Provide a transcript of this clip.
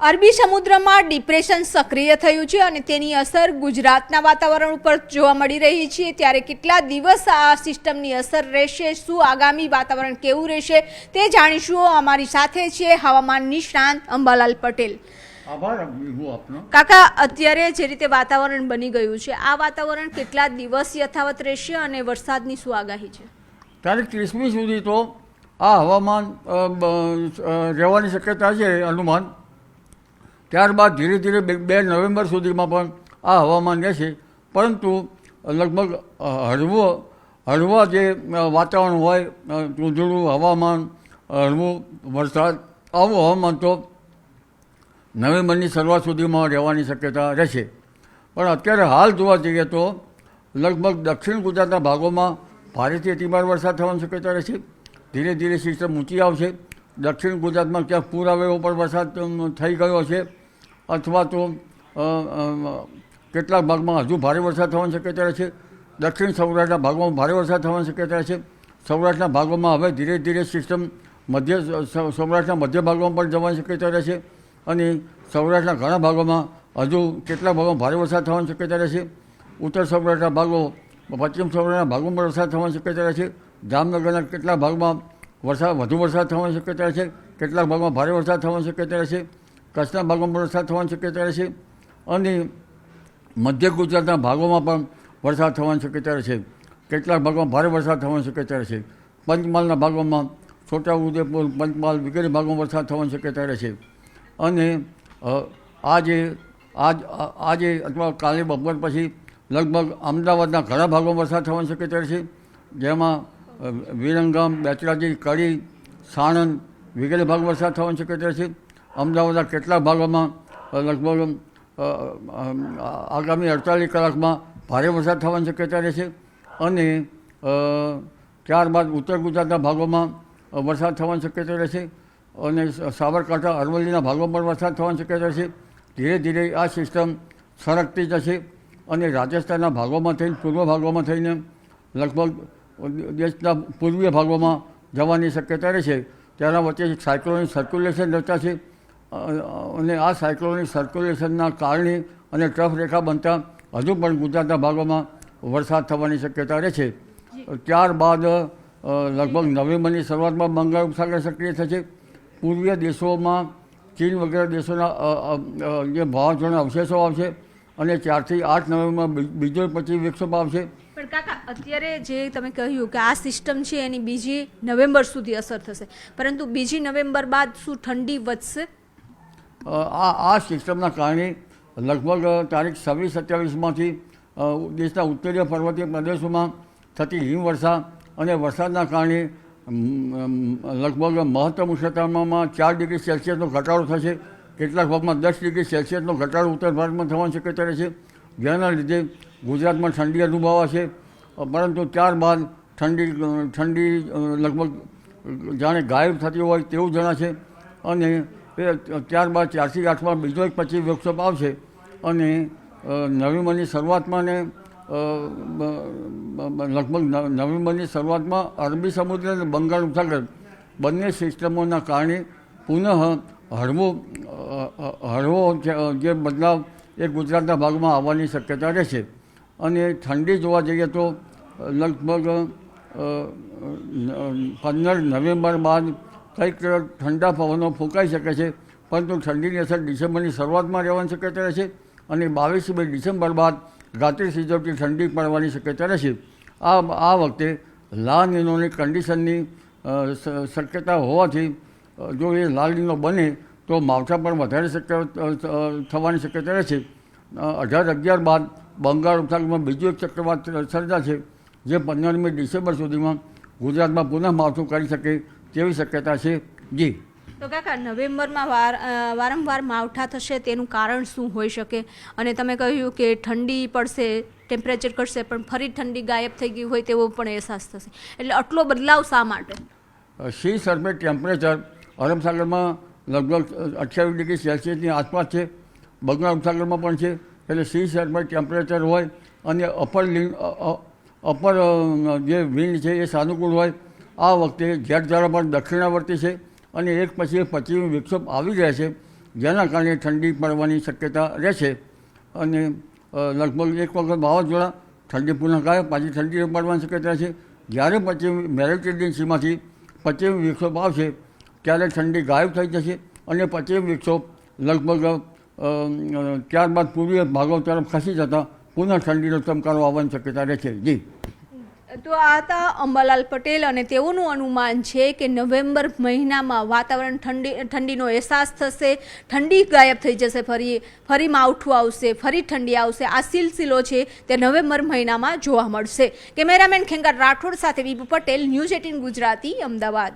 અરબી સમુદ્રમાં ડિપ્રેશન સક્રિય થયું છે અને તેની અસર ગુજરાતના વાતાવરણ ઉપર જોવા મળી રહી છે। ત્યારે કેટલા દિવસ આ સિસ્ટમની અસર રહેશે, શું આગામી વાતાવરણ કેવું રહેશે તે જાણીશું। અમારી સાથે છે હવામાન નિષ્ણાંત અંબાલાલ પટેલ। કાકા, અત્યારે જે રીતે વાતાવરણ બની ગયું છે, આ વાતાવરણ કેટલા દિવસ યથાવત રહેશે અને વરસાદની શું આગાહી છે? તારીખ 30મી સુધી તો આ હવામાન રહેવાની શક્યતા છે અનુમાન। ત્યારબાદ ધીરે ધીરે 2 નવેમ્બર સુધીમાં પણ આ હવામાન રહેશે, પરંતુ લગભગ હળવા જે વાતાવરણ હોય, ધૂંધળું હવામાન, હળવું વરસાદ, આવું હવામાન તો નવેમ્બરની શરૂઆત સુધીમાં રહેવાની શક્યતા રહેશે। પણ અત્યારે હાલ જોવા જઈએ તો લગભગ દક્ષિણ ગુજરાતના ભાગોમાં ભારેથી અતિભારે વરસાદ થવાની શક્યતા રહેશે। ધીરે ધીરે સિસ્ટમ ઊંચી આવશે। દક્ષિણ ગુજરાતમાં ક્યાંક પૂર આવે એવો પણ વરસાદ થઈ ગયો છે, અથવા તો કેટલાક ભાગમાં હજુ ભારે વરસાદ થવાની શક્યતા રહેશે। દક્ષિણ સૌરાષ્ટ્રના ભાગોમાં ભારે વરસાદ થવાની શક્યતા રહેશે। સૌરાષ્ટ્રના ભાગોમાં હવે ધીરે ધીરે સિસ્ટમ સૌરાષ્ટ્રના મધ્ય ભાગોમાં પણ જવાની શક્યતા રહેશે અને સૌરાષ્ટ્રના ઘણા ભાગોમાં હજુ કેટલાક ભાગોમાં ભારે વરસાદ થવાની શક્યતા રહેશે। ઉત્તર સૌરાષ્ટ્રના ભાગો, પશ્ચિમ સૌરાષ્ટ્રના ભાગોમાં વરસાદ થવાની શક્યતા રહેશે। જામનગરના કેટલાક ભાગમાં વધુ વરસાદ થવાની શક્યતા રહેશે, કેટલાક ભાગમાં ભારે વરસાદ થવાની શક્યતા રહેશે। કચ્છના ભાગોમાં વરસાદ થવાની શક્યતા રહેશે અને મધ્ય ગુજરાતના ભાગોમાં પણ વરસાદ થવાની શક્યતા રહેશે। કેટલાક ભાગોમાં ભારે વરસાદ થવાની શક્યતા રહેશે। પંચમહાલના ભાગોમાં, છોટાઉદેપુર, પંચમહાલ વગેરે ભાગોમાં વરસાદ થવાની શક્યતા રહેશે અને આજે અથવા કાલે બપોર પછી લગભગ અમદાવાદના ઘણા ભાગોમાં વરસાદ થવાની શક્યતા રહેશે, જેમાં વિરંગામ, બેચરાજી, કડી, સાણંદ વગેરે ભાગમાં વરસાદ થવાની શક્યતા રહેશે। અમદાવાદના કેટલાક ભાગોમાં લગભગ આગામી 48 કલાકમાં ભારે વરસાદ થવાની શક્યતા રહેશે અને ત્યારબાદ ઉત્તર ગુજરાતના ભાગોમાં વરસાદ થવાની શક્યતા રહેશે અને સાબરકાંઠા, અરવલ્લીના ભાગોમાં પણ વરસાદ થવાની શક્યતા રહેશે। ધીરે ધીરે આ સિસ્ટમ સરકતી જશે અને રાજસ્થાનના ભાગોમાં થઈને, પૂર્વ ભાગોમાં થઈને લગભગ દેશના પૂર્વીય ભાગોમાં જવાની શક્યતા રહેશે। તેના વચ્ચે સાયક્લોનિક સર્ક્યુલેશન રચાશે અને આ સાયક્લોનિક સર્ક્યુલેશનના કારણે અને ટ્રફ રેખા બનતા હજુ પણ ગુજરાતના ભાગોમાં વરસાદ થવાની શક્યતા રહેશે। ત્યારબાદ લગભગ નવેમ્બરની શરૂઆતમાં બંગાળ ઉપસાગર સક્રિય થશે। પૂર્વીય દેશોમાં ચીન વગેરે દેશોના જે વાવાઝોડાના અવશેષો આવશે અને 4 થી 8 નવેમ્બરમાં બીજો પછી વિક્ષેપ આવશે। પણ કાકા, અત્યારે જે તમે કહ્યું કે આ સિસ્ટમ છે એની 2 નવેમ્બર સુધી અસર થશે, પરંતુ 2 નવેમ્બર બાદ શું ઠંડી વધશે? આ સિસ્ટમના કારણે લગભગ તારીખ 26-27માંથી દેશના ઉત્તરીય પર્વતીય પ્રદેશોમાં થતી હિમવર્ષા અને વરસાદના કારણે લગભગ મહત્તમ ઉષ્ણતામાનમાં 4 ડિગ્રી સેલ્સિયસનો ઘટાડો થશે। કેટલાક ભાગમાં 10 ડિગ્રી સેલ્સિયસનો ઘટાડો ઉત્તર ભારતમાં થવાની શક્યતા રહેશે, જેના લીધે ગુજરાતમાં ઠંડી અનુભવાશે, પરંતુ ત્યારબાદ ઠંડી લગભગ જાણે ગાયબ થતી હોય તેવું જણાશે અને ત્યારબાદ 4 થી 8માં બીજો એક પછી વિક્ષેપ આવશે અને નવેમ્બરની શરૂઆતમાં ને લગભગ નવેમ્બરની શરૂઆતમાં અરબી સમુદ્ર અને બંગાળ ઉપસાગર બંને સિસ્ટમોના કારણે પુનઃ હળવો જે બદલાવ એ ગુજરાતના ભાગમાં આવવાની શક્યતા રહેશે અને ઠંડી જોવા જઈએ તો લગભગ 15 નવેમ્બર બાદ કંઈક ઠંડા પવનો ફૂંકાઈ શકે છે, પરંતુ ઠંડીની અસર ડિસેમ્બરની શરૂઆતમાં રહેવાની શક્યતા રહેશે અને 22 ડિસેમ્બર બાદ રાત્રિ સિઝોથી ઠંડી પડવાની શક્યતા રહેશે। આ વખતે લા નીનોની કન્ડિશનની શક્યતા હોવાથી જો એ લા નીનો બને તો માવઠા પણ વધારે થવાની શક્યતા રહેશે। 18-11 બાદ બંગાળ ઉપસાગરમાં બીજું એક ચક્રવાત સર્જાશે, જે 15મી ડિસેમ્બર સુધીમાં ગુજરાતમાં પુનઃ માવઠું કરી શકે તેવી શક્યતા છે। જી તો કાકા, નવેમ્બરમાં વારંવાર માવઠા થશે, તેનું કારણ શું હોઈ શકે? અને તમે કહ્યું કે ઠંડી પડશે, ટેમ્પરેચર ઘટશે, પણ ફરી ઠંડી ગાયબ થઈ ગઈ હોય તેવો પણ અહેસાસ થશે, એટલે આટલો બદલાવ શા માટે? સી સરફેસ ટેમ્પરેચર અરબસાગરમાં લગભગ 28 ડિગ્રી સેલ્સિયસની આસપાસ છે, બંગાળ ઉપસાગરમાં પણ છે, એટલે સી સરફેસ ટેમ્પરેચર હોય અને અપર જે વિન્ડ છે એ સાનુકૂળ હોય। આ વખતે જેટ ઝાડા પણ દક્ષિણાવર્તી છે અને એક પછી એક પશ્ચિમી વિક્ષેપ આવી રહ્યા છે જેના કારણે ઠંડી પડવાની શક્યતા રહેશે અને લગભગ એક વખત વાવાઝોડા ઠંડી પૂર્ણ થાય પાછી ઠંડી પડવાની શક્યતા છે. જ્યારે પશ્ચિમ મેડિટેરિયન સીમાંથી પશ્ચિમ વિક્ષોભ આવશે ત્યારે ઠંડી ગાયબ થઈ જશે અને પશ્ચિમ વિક્ષોભ લગભગ ત્યારબાદ પૂર્વીય ભાગો તરફ ખસી જતાં પુનઃ ઠંડીનો ચમકારો આવવાની શક્યતા રહેશે. જી, તો આ હતા અંબાલાલ પટેલ અને તેઓનું અનુમાન છે કે નવેમ્બર મહિનામાં વાતાવરણ ઠંડીનો અહેસાસ થશે, ઠંડી ગાયબ થઈ જશે, ફરી માવઠું આવશે, ફરી ઠંડી આવશે. આ સિલસિલો છે તે નવેમ્બર મહિનામાં જોવા મળશે. કેમેરામેન ખેંગાર રાઠોડ સાથે વિભુ પટેલ, ન્યૂઝ 18 ગુજરાતી, અમદાવાદ.